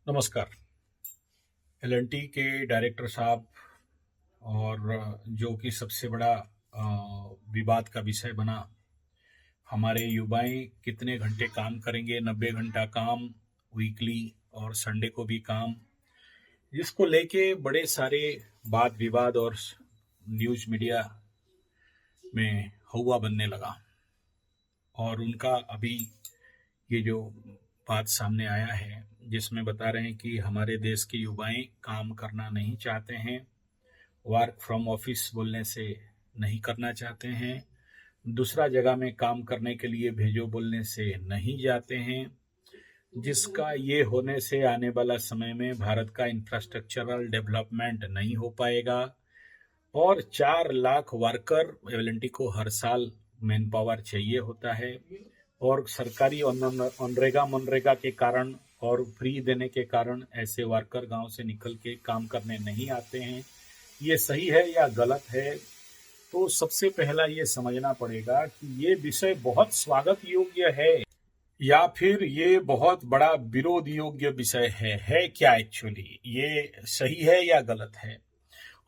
नमस्कार। एल&टी के डायरेक्टर साहब और जो कि सबसे बड़ा विवाद का विषय बना, हमारे युवाएं कितने घंटे काम करेंगे, 90 घंटा काम वीकली और संडे को भी काम, जिसको लेके बड़े सारे वाद विवाद और न्यूज मीडिया में हवा बनने लगा। और उनका अभी ये जो बात सामने आया है जिसमें बता रहे हैं कि हमारे देश के युवाएं काम करना नहीं चाहते हैं, वर्क फ्रॉम ऑफिस बोलने से नहीं करना चाहते हैं, दूसरा जगह में काम करने के लिए भेजो बोलने से नहीं जाते हैं, जिसका ये होने से आने वाला समय में भारत का इंफ्रास्ट्रक्चरल डेवलपमेंट नहीं हो पाएगा और 4 लाख वर्कर एल&टी को हर साल मैन पावर चाहिए होता है और सरकारी मनरेगा मनरेगा के कारण और फ्री देने के कारण ऐसे वर्कर गांव से निकल के काम करने नहीं आते हैं। ये सही है या गलत है? तो सबसे पहला ये समझना पड़ेगा कि ये विषय बहुत स्वागत योग्य है या फिर ये बहुत बड़ा विरोध योग्य विषय है क्या एक्चुअली ये सही है या गलत है?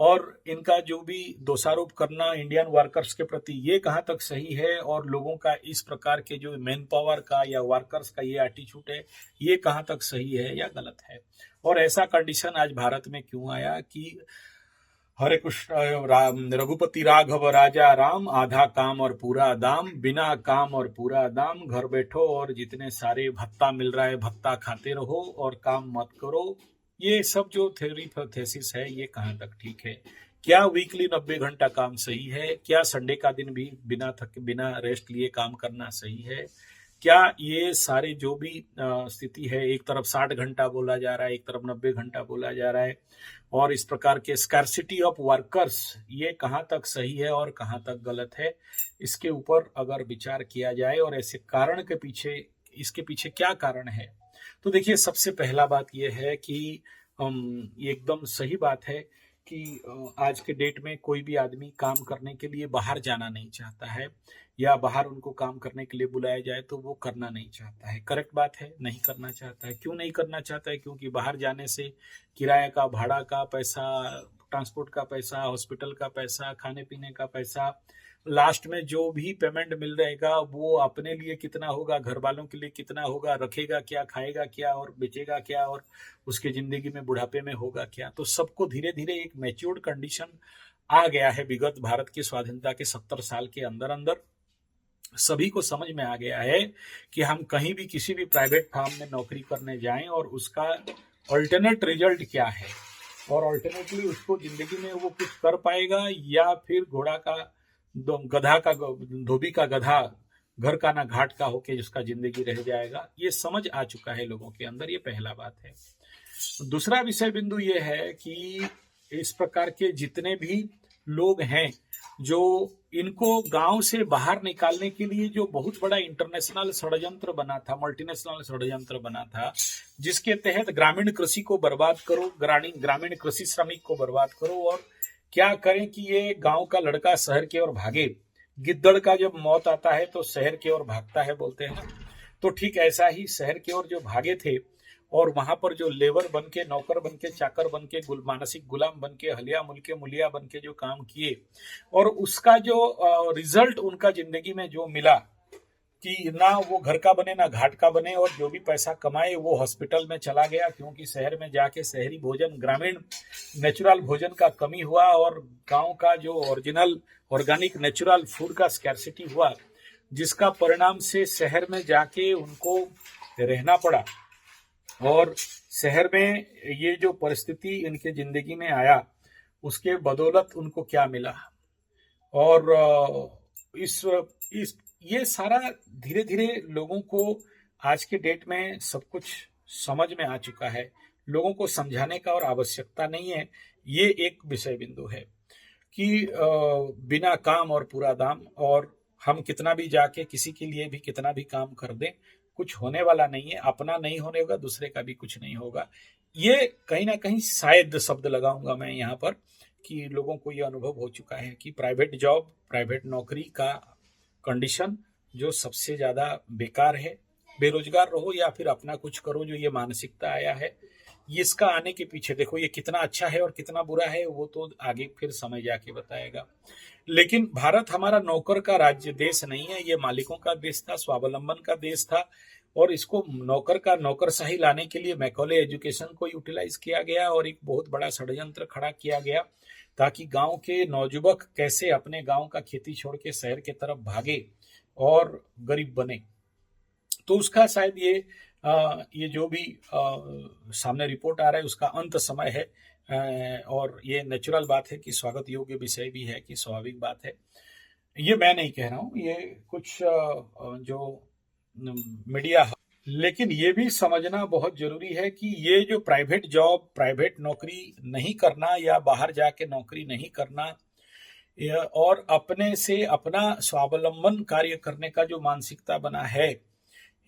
और इनका जो भी दोषारोप करना इंडियन वर्कर्स के प्रति ये कहाँ तक सही है और लोगों का इस प्रकार के जो मैन पावर का या वर्कर्स का ये एटीट्यूड है ये कहाँ तक सही है या गलत है? और ऐसा कंडीशन आज भारत में क्यों आया कि हरे कृष्ण रघुपति राघव राजा राम, आधा काम और पूरा दाम, बिना काम और पूरा दाम, घर बैठो और जितने सारे भत्ता मिल रहा है भत्ता खाते रहो और काम मत करो। ये सब जो थ्योरी थेसिस है ये कहाँ तक ठीक है? क्या वीकली 90 घंटा काम सही है? क्या संडे का दिन भी बिना रेस्ट लिए काम करना सही है? क्या ये सारे जो भी स्थिति है, एक तरफ 60 घंटा बोला जा रहा है, एक तरफ 90 घंटा बोला जा रहा है और इस प्रकार के स्कार्सिटी ऑफ वर्कर्स ये कहाँ तक सही है और कहाँ तक गलत है, इसके ऊपर अगर विचार किया जाए और ऐसे कारण के पीछे इसके पीछे क्या कारण है, तो देखिए सबसे पहला बात यह है कि ये एकदम सही बात है कि आज के डेट में कोई भी आदमी काम करने के लिए बाहर जाना नहीं चाहता है या बाहर उनको काम करने के लिए बुलाया जाए तो वो करना नहीं चाहता है। करेक्ट बात है, नहीं करना चाहता है। क्यों नहीं करना चाहता है? क्योंकि बाहर जाने से किराया का, भाड़ा का पैसा, ट्रांसपोर्ट का पैसा, हॉस्पिटल का पैसा, खाने पीने का पैसा, लास्ट में जो भी पेमेंट मिल रहेगा वो अपने लिए कितना होगा, घर वालों के लिए कितना होगा, रखेगा क्या, खाएगा क्या और बेचेगा क्या और उसके जिंदगी में बुढ़ापे में होगा क्या। तो सबको धीरे धीरे एक मैच्योर्ड कंडीशन आ गया है। विगत भारत की स्वाधीनता के 70 साल के अंदर अंदर सभी को समझ में आ गया है कि हम कहीं भी किसी भी प्राइवेट फार्म में नौकरी करने जाएं और उसका अल्टरनेट रिजल्ट क्या है और अल्टरनेटली उसको जिंदगी में वो कुछ कर पाएगा या फिर घोड़ा का गधा का धोबी का गधा, घर का ना घाट का होके जिसका जिंदगी रह जाएगा। ये समझ आ चुका है लोगों के अंदर, ये पहला बात है। दूसरा विषय बिंदु ये है कि इस प्रकार के जितने भी लोग हैं जो इनको गांव से बाहर निकालने के लिए जो बहुत बड़ा इंटरनेशनल षड्यंत्र बना था, मल्टीनेशनल षड्यंत्र बना था, जिसके तहत ग्रामीण कृषि को बर्बाद करो, ग्रामीण कृषि श्रमिक को बर्बाद करो और क्या करें कि ये गांव का लड़का शहर की ओर भागे। गिद्दड़ का जब मौत आता है तो शहर की ओर भागता है बोलते हैं ना, तो ठीक ऐसा ही शहर की ओर जो भागे थे और वहां पर जो लेबर बन के, नौकर बन के, चाकर बन के, मानसिक गुलाम बन के, हलिया मुल्के मुलिया बन के जो काम किए और उसका जो रिजल्ट उनका जिंदगी में जो मिला कि ना वो घर का बने ना घाट का बने और जो भी पैसा कमाए वो हॉस्पिटल में चला गया, क्योंकि शहर में जाके शहरी भोजन, ग्रामीण नेचुरल भोजन का कमी हुआ और गांव का जो ओरिजिनल ऑर्गेनिक नेचुरल फूड का स्कैर्सिटी हुआ, जिसका परिणाम से शहर में जाके उनको रहना पड़ा और शहर में ये जो परिस्थिति इनके जिंदगी में आया उसके बदौलत उनको क्या मिला और इस ये सारा धीरे धीरे लोगों को आज के डेट में सब कुछ समझ में आ चुका है। लोगों को समझाने का और आवश्यकता नहीं है। ये एक विषय बिंदु है कि बिना काम और पूरा दाम, और हम कितना भी जाके किसी के लिए भी कितना भी काम कर दें कुछ होने वाला नहीं है। अपना नहीं होने होगा, दूसरे का भी कुछ नहीं होगा। ये कहीं ना कहीं शायद शब्द लगाऊंगा मैं यहाँ पर कि लोगों को ये अनुभव हो चुका है कि प्राइवेट जॉब, प्राइवेट नौकरी का कंडीशन जो सबसे ज्यादा बेकार है। बेरोजगार रहो या फिर अपना कुछ करो, जो ये मानसिकता आया है इसका आने के पीछे देखो ये कितना अच्छा है और कितना बुरा है, वो तो आगे फिर समय जाके बताएगा। लेकिन भारत हमारा नौकर का राज्य देश नहीं है, ये मालिकों का देश था, स्वावलंबन का देश था। और इसको नौकर का नौकरशाही लाने के लिए मैकॉले एजुकेशन को यूटिलाइज किया गया और एक बहुत बड़ा षड्यंत्र खड़ा किया गया, ताकि गांव के नौजुवक कैसे अपने गांव का खेती छोड़ के शहर के तरफ भागे और गरीब बने। तो उसका शायद ये जो भी सामने रिपोर्ट आ रहा है उसका अंत समय है। और ये नेचुरल बात है कि स्वागत योग्य विषय भी है, कि स्वाभाविक बात है। ये मैं नहीं कह रहा हूँ, ये कुछ जो मीडिया, लेकिन ये भी समझना बहुत जरूरी है कि ये जो प्राइवेट जॉब, प्राइवेट नौकरी नहीं करना या बाहर जाके नौकरी नहीं करना और अपने से अपना स्वावलंबन कार्य करने का जो मानसिकता बना है,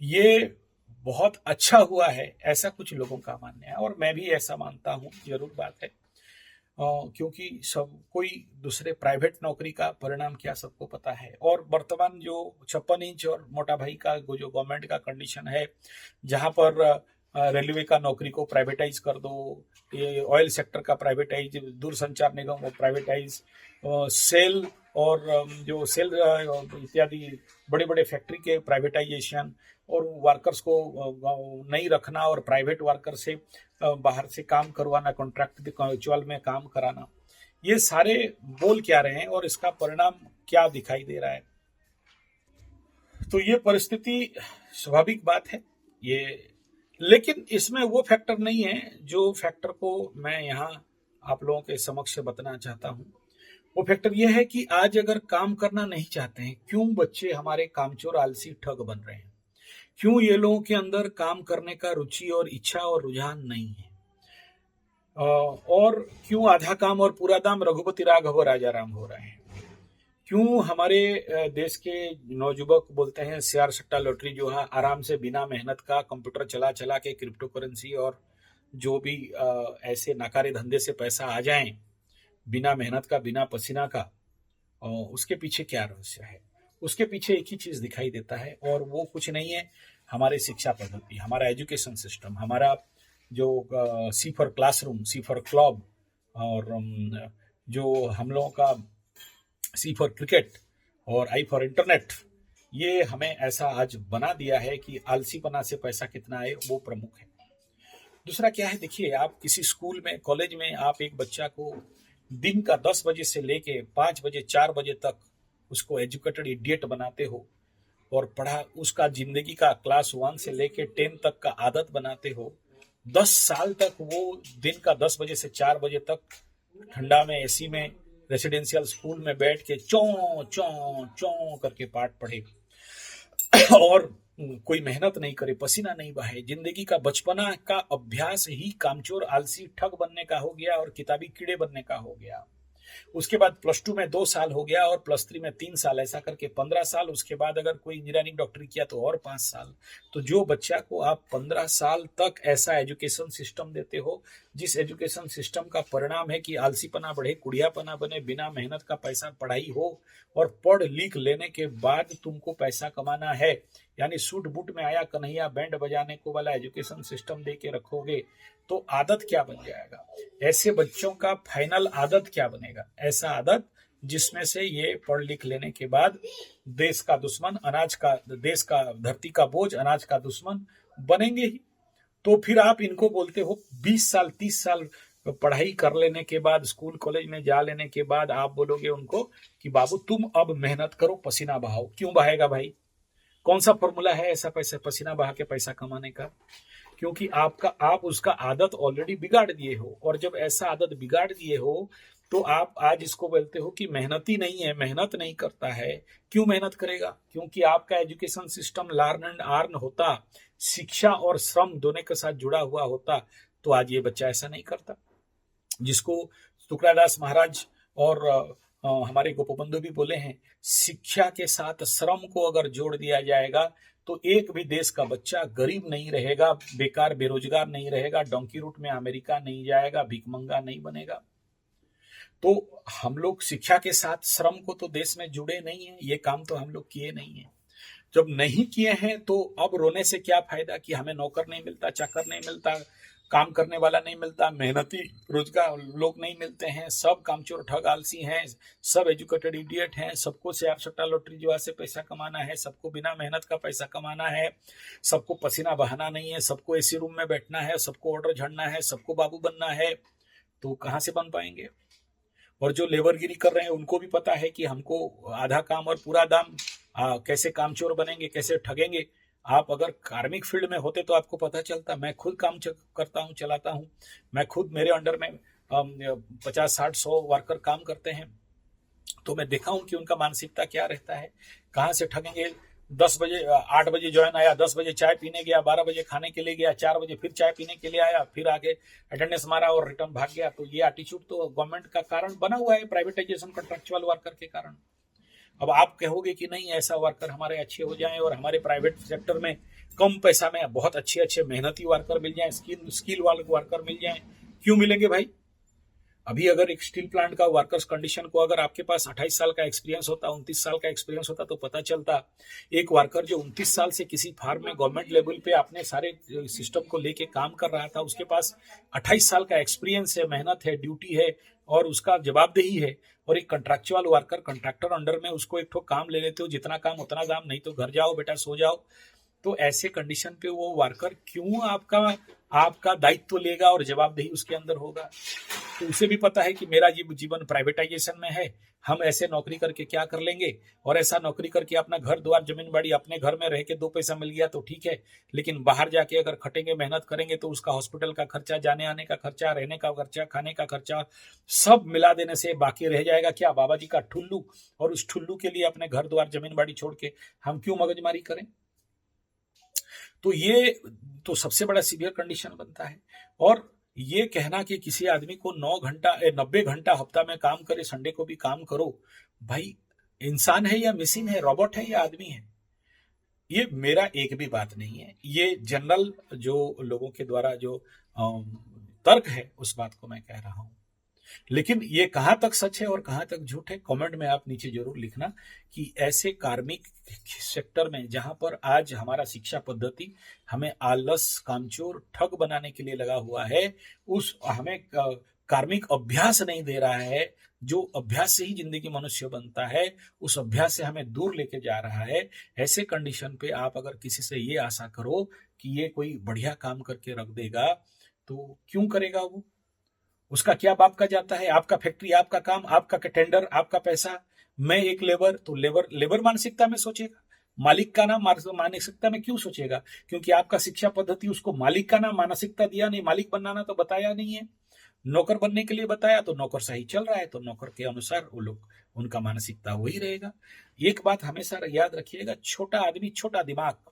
ये बहुत अच्छा हुआ है, ऐसा कुछ लोगों का मानना है। और मैं भी ऐसा मानता हूँ, जरूर बात है, क्योंकि सब कोई दूसरे प्राइवेट नौकरी का परिणाम क्या सबको पता है। और वर्तमान जो 56 इंच और मोटा भाई का जो गवर्नमेंट का कंडीशन है, जहां पर रेलवे का नौकरी को प्राइवेटाइज कर दो, ये ऑयल सेक्टर का प्राइवेटाइज, दूरसंचार निगम को प्राइवेटाइज, सेल और जो सेल इत्यादि बड़े बड़े फैक्ट्री के प्राइवेटाइजेशन, और वर्कर्स को नहीं रखना और प्राइवेट वर्कर से बाहर से काम करवाना, कॉन्ट्रैक्ट म्यूचुअल में काम कराना, ये सारे बोल क्या रहे हैं और इसका परिणाम क्या दिखाई दे रहा है। तो ये परिस्थिति स्वाभाविक बात है ये, लेकिन इसमें वो फैक्टर नहीं है जो फैक्टर को मैं यहाँ आप लोगों के समक्ष बताना चाहता हूँ। वो फैक्टर ये है कि आज अगर काम करना नहीं चाहते हैं, क्यों बच्चे हमारे कामचोर, आलसी, ठग बन रहे हैं? क्यों ये लोगों के अंदर काम करने का रुचि और इच्छा और रुझान नहीं है? और क्यों आधा काम और पूरा दाम रघुपति राघव राजा राम हो रहे हैं? क्यों हमारे देश के नौजुवक बोलते हैं शेयर सट्टा लॉटरी जो है आराम से बिना मेहनत का कंप्यूटर चला चला के क्रिप्टो करेंसी और जो भी ऐसे नाकारे धंधे से पैसा आ जाए बिना मेहनत का, बिना पसीना का, उसके पीछे क्या रहस्य है? उसके पीछे एक ही चीज दिखाई देता है, और वो कुछ नहीं है हमारे शिक्षा पद्धति, हमारा एजुकेशन सिस्टम, हमारा जो C for classroom, C for club, और जो हम लोगों का सी फॉर क्रिकेट और आई फॉर इंटरनेट, ये हमें ऐसा आज बना दिया है कि आलसीपना से पैसा कितना आए वो प्रमुख है। दूसरा क्या है, देखिए आप किसी स्कूल में, कॉलेज में आप एक बच्चा को दिन का 10 बजे से लेके 5 बजे 4 बजे तक उसको एजुकेटेड इडियट बनाते हो और पढ़ा उसका जिंदगी का क्लास 1 से लेके 10 तक का आदत बनाते हो। 10 साल तक वो दिन का 10 बजे से 4 बजे तक ठंडा में एसी में रेसिडेंशियल स्कूल में बैठ के चौं चौं चौं करके पाठ पढ़े और कोई मेहनत नहीं करे, पसीना नहीं बहाए, जिंदगी का बचपना का अभ्यास ही कामचोर, आलसी, ठग बनने का हो गया और किताबी कीड़े बनने का हो गया। उसके बाद +2 में 2 साल हो गया और +3 में 3 साल, ऐसा करके 15 साल। उसके बाद अगर कोई इंजीनियरिंग डॉक्टरी किया तो और 5 साल। तो जो बच्चा को आप 15 साल तक ऐसा एजुकेशन सिस्टम देते हो, जिस एजुकेशन सिस्टम का परिणाम है कि आलसीपना बढ़े, कुड़ियापना बने, बिना मेहनत का पैसा पढ़ाई हो, और पढ़ लिख लेने के बाद तुमको पैसा कमाना है, यानी सूट बूट में आया कन्हैया बैंड बजाने को वाला एजुकेशन सिस्टम दे के रखोगे तो आदत क्या बन जाएगा? ऐसे बच्चों का फाइनल आदत क्या बनेगा? ऐसा आदत जिसमें से ये पढ़ लिख लेने के बाद देश का दुश्मन, अनाज का, देश का धरती का बोझ, अनाज का दुश्मन बनेंगे ही। तो फिर आप इनको बोलते हो 20 साल 30 साल पढ़ाई कर लेने के बाद, स्कूल कॉलेज में जा लेने के बाद आप बोलोगे उनको कि बाबू तुम अब मेहनत करो, पसीना बहाओ। क्यों बहाएगा भाई? कौन सा फॉर्मूला है ऐसा पैसा पसीना बहा के पैसा कमाने का? क्योंकि आप उसका आदत ऑलरेडी बिगाड़ दिए हो, और जब ऐसा आदत बिगाड़ दिए हो तो आप आज इसको बोलते हो कि मेहनती नहीं है, मेहनत नहीं करता है। क्यों मेहनत करेगा? क्योंकि आपका education system learn and earn होता, शिक्षा और श्रम दोनों के साथ जुड़ा हुआ होता, तो आज ये बच्चा ऐसा नहीं करता। जिसको तुकड़ादास महाराज और हमारे गोपबंधु भी बोले हैं, शिक्षा के साथ श्रम को अगर जोड़ दिया जाएगा तो एक भी देश का बच्चा गरीब नहीं रहेगा, बेकार बेरोजगार नहीं रहेगा, डोंकी रूट में अमेरिका नहीं जाएगा, भिखमंगा नहीं बनेगा। तो हम लोग शिक्षा के साथ श्रम को तो देश में जुड़े नहीं है, ये काम तो हम लोग किए नहीं है। जब नहीं किए हैं तो अब रोने से क्या फायदा कि हमें नौकर नहीं मिलता, चाकर नहीं मिलता, काम करने वाला नहीं मिलता, मेहनती रोजगार लोग नहीं मिलते हैं, सब कामचोर ठग आलसी हैं, सब एजुकेटेड इडियट हैं, सबको शेयर सट्टा लॉटरी जुआ से पैसा कमाना है, सबको बिना मेहनत का पैसा कमाना है, सबको पसीना बहाना नहीं है, सबको एसी रूम में बैठना है, सबको ऑर्डर झड़ना है, सबको बाबू बनना है, तो कहाँ से बन पाएंगे। और जो लेबरगिरी कर रहे हैं उनको भी पता है कि हमको आधा काम और पूरा दाम, कैसे कामचोर बनेंगे, कैसे ठगेंगे। आप अगर कार्मिक फील्ड में होते तो आपको पता चलता। मैं खुद काम करता हूँ, चलाता हूँ, मैं खुद, मेरे अंडर में 50-60-100 वर्कर काम करते हैं, तो मैं देखा हूँ कि उनका मानसिकता क्या रहता है, कहाँ से ठगेंगे। 10 बजे 8 बजे ज्वाइन आया, 10 बजे चाय पीने गया, 12 बजे खाने के लिए गया, 4 बजे फिर चाय पीने के लिए आया, फिर आगे अटेंडेंस मारा और रिटर्न भाग गया। तो ये एटीट्यूड तो गवर्नमेंट का कारण बना हुआ है, प्राइवेटाइजेशन कॉन्ट्रैक्चुअल वर्कर के कारण। अब आप कहोगे कि नहीं, ऐसा वर्कर हमारे अच्छे हो जाएं और हमारे प्राइवेट सेक्टर में कम पैसा में बहुत अच्छे अच्छे मेहनती वर्कर मिल जाएं, स्किल वाले वर्कर मिल जाएं। क्यों मिलेंगे भाई? अभी अगर एक स्टील प्लांट का वर्कर्स कंडीशन को अगर आपके पास 28 साल का एक्सपीरियंस होता, 29 साल का एक्सपीरियंस होता, तो पता चलता एक वर्कर जो 29 साल से किसी फार्म में गवर्नमेंट लेवल पे अपने सारे सिस्टम को लेके काम कर रहा था, उसके पास 28 साल का एक्सपीरियंस है, मेहनत है, ड्यूटी है और उसका जवाबदेही है। और एक कंट्रैक्चुअल वर्कर, कंट्रैक्टर अंडर में उसको एक ठो काम ले लेते हो, जितना काम उतना दाम, नहीं तो घर जाओ बेटा सो जाओ। तो ऐसे कंडीशन पे वो वर्कर क्यों आपका दायित्व लेगा और जवाबदेही उसके अंदर होगा? तो उसे भी पता है कि मेरा जीवन प्राइवेटाइजेशन में है, हम ऐसे नौकरी करके क्या कर लेंगे, और ऐसा नौकरी करके अपना घर द्वार जमीन बाड़ी अपने घर में रह के 2 पैसा मिल गया तो ठीक है, लेकिन बाहर जाके अगर खटेंगे, मेहनत करेंगे तो उसका हॉस्पिटल का खर्चा, जाने आने का खर्चा, रहने का खर्चा, खाने का खर्चा, सब मिला देने से बाकी रह जाएगा क्या? बाबा जी का ठुल्लू। और उस ठुल्लू के लिए अपने घर द्वार जमीन बाड़ी छोड़ के हम क्यों मगजमारी करें? तो ये तो सबसे बड़ा सीवियर कंडीशन बनता है। और ये कहना कि किसी आदमी को 90 घंटा हफ्ता में काम करे, संडे को भी काम करो, भाई इंसान है या मशीन है, रोबोट है या आदमी है? ये मेरा एक भी बात नहीं है, ये जनरल जो लोगों के द्वारा जो तर्क है उस बात को मैं कह रहा हूं। लेकिन ये कहां तक सच है और कहां तक झूठ है, कमेंट में आप नीचे जरूर लिखना कि ऐसे कार्मिक सेक्टर में जहां पर आज हमारा शिक्षा पद्धति हमें आलस, कामचोर, ठग बनाने के लिए लगा हुआ है, उस हमें कार्मिक अभ्यास नहीं दे रहा है, जो अभ्यास से ही जिंदगी मनुष्य बनता है, उस अभ्यास से हमें दूर लेके जा रहा है। ऐसे कंडीशन पे आप अगर किसी से ये आशा करो कि ये कोई बढ़िया काम करके रख देगा, तो क्यों करेगा वो? उसका क्या बाप का जाता है? आपका फैक्ट्री, आपका काम, आपका टेंडर, आपका पैसा, मैं एक लेबर, तो लेबर मानसिकता में सोचेगा, मालिक का नाम मानसिकता में क्यों सोचेगा? क्योंकि आपका शिक्षा पद्धति उसको मालिक का नाम मानसिकता दिया नहीं, मालिक बनाना तो बताया नहीं है, नौकर बनने के लिए बताया, तो नौकर सही चल रहा है तो नौकर के अनुसार वो लोग, उनका मानसिकता वही रहेगा। एक बात हमेशा याद रखिएगा, छोटा आदमी, छोटा दिमाग,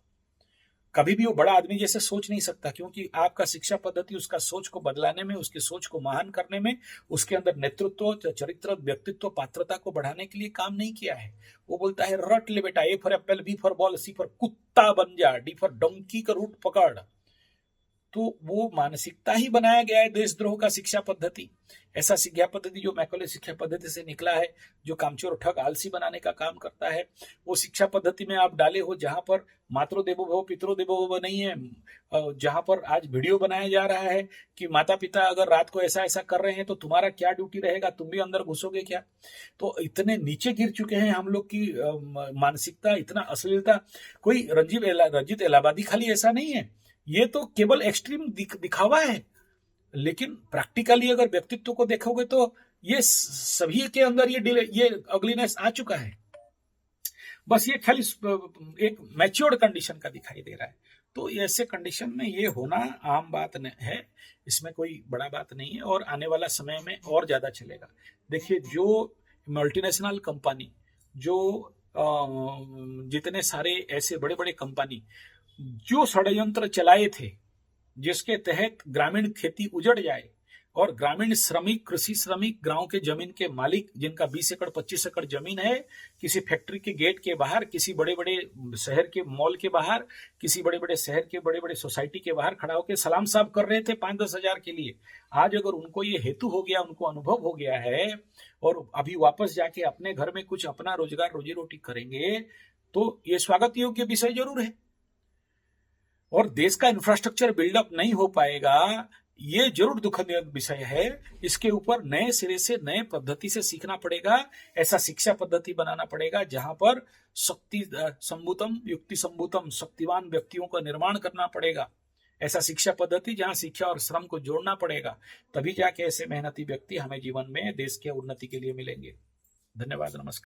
कभी भी वो बड़ा आदमी जैसे सोच नहीं सकता, क्योंकि आपका शिक्षा पद्धति उसका सोच को बदलाने में, उसकी सोच को महान करने में, उसके अंदर नेतृत्व, चरित्र, व्यक्तित्व, पात्रता को बढ़ाने के लिए काम नहीं किया है। वो बोलता है रट ले बेटा, A for apple, B for ball, C for कुत्ता बन जा, डी फॉर डोंकी का रूट पकड़। तो वो मानसिकता ही बनाया गया है देशद्रोह का शिक्षा पद्धति। ऐसा शिक्षा पद्धति जो मैकॉले शिक्षा पद्धति से निकला है, जो कामचोर, ठग, आलसी बनाने का काम करता है, वो शिक्षा पद्धति में आप डाले हो जहां पर मातृ देवो भव पितरो देवो भव नहीं है, जहां पर आज वीडियो बनाया जा रहा है कि माता पिता अगर रात को ऐसा ऐसा कर रहे हैं तो तुम्हारा क्या ड्यूटी रहेगा, तुम भी अंदर घुसोगे क्या? तो इतने नीचे गिर चुके हैं हम लोग की मानसिकता, इतना अश्लीलता। कोई रंजीत इलाहाबादी खाली ऐसा नहीं है, ये तो केवल एक्सट्रीम दिखावा है, लेकिन प्रैक्टिकली अगर व्यक्तित्व को देखोगे तो ये सभी के अंदर ये अगलीनेस आ चुका है। बस ये खाली एक मैच्योर्ड कंडीशन का दिखाई दे रहा है। तो ऐसे कंडीशन में ये होना आम बात है, इसमें कोई बड़ा बात नहीं है, और आने वाला समय में और ज्यादा चलेगा। देखिए, जो मल्टीनेशनल कंपनी, जो जितने सारे ऐसे बड़े बड़े कंपनी जो षड्यंत्र चलाए थे, जिसके तहत ग्रामीण खेती उजड़ जाए और ग्रामीण श्रमिक, कृषि श्रमिक, गांव के जमीन के मालिक, जिनका 20 एकड़ 25 एकड़ जमीन है, किसी फैक्ट्री के गेट के बाहर, किसी बड़े बड़े शहर के मॉल के बाहर, किसी बड़े बड़े शहर के बड़े बड़े सोसाइटी के बाहर खड़ा होकर सलाम साहब कर रहे थे 5-10 हजार के लिए। आज अगर उनको ये हेतु हो गया, उनको अनुभव हो गया है, और अभी वापस जाके अपने घर में कुछ अपना रोजगार, रोजी रोटी करेंगे, तो ये स्वागत योग्य विषय जरूर है। और देश का इंफ्रास्ट्रक्चर बिल्डअप नहीं हो पाएगा ये जरूर दुखद विषय है। इसके ऊपर नए सिरे से नए पद्धति से सीखना पड़ेगा। ऐसा शिक्षा पद्धति बनाना पड़ेगा जहां पर शक्ति संभूतम युक्ति संभूतम शक्तिवान व्यक्तियों का निर्माण करना पड़ेगा। ऐसा शिक्षा पद्धति जहां शिक्षा और श्रम को जोड़ना पड़ेगा। तभी जाके ऐसे मेहनती व्यक्ति हमें जीवन में देश के उन्नति के लिए मिलेंगे। धन्यवाद, नमस्कार।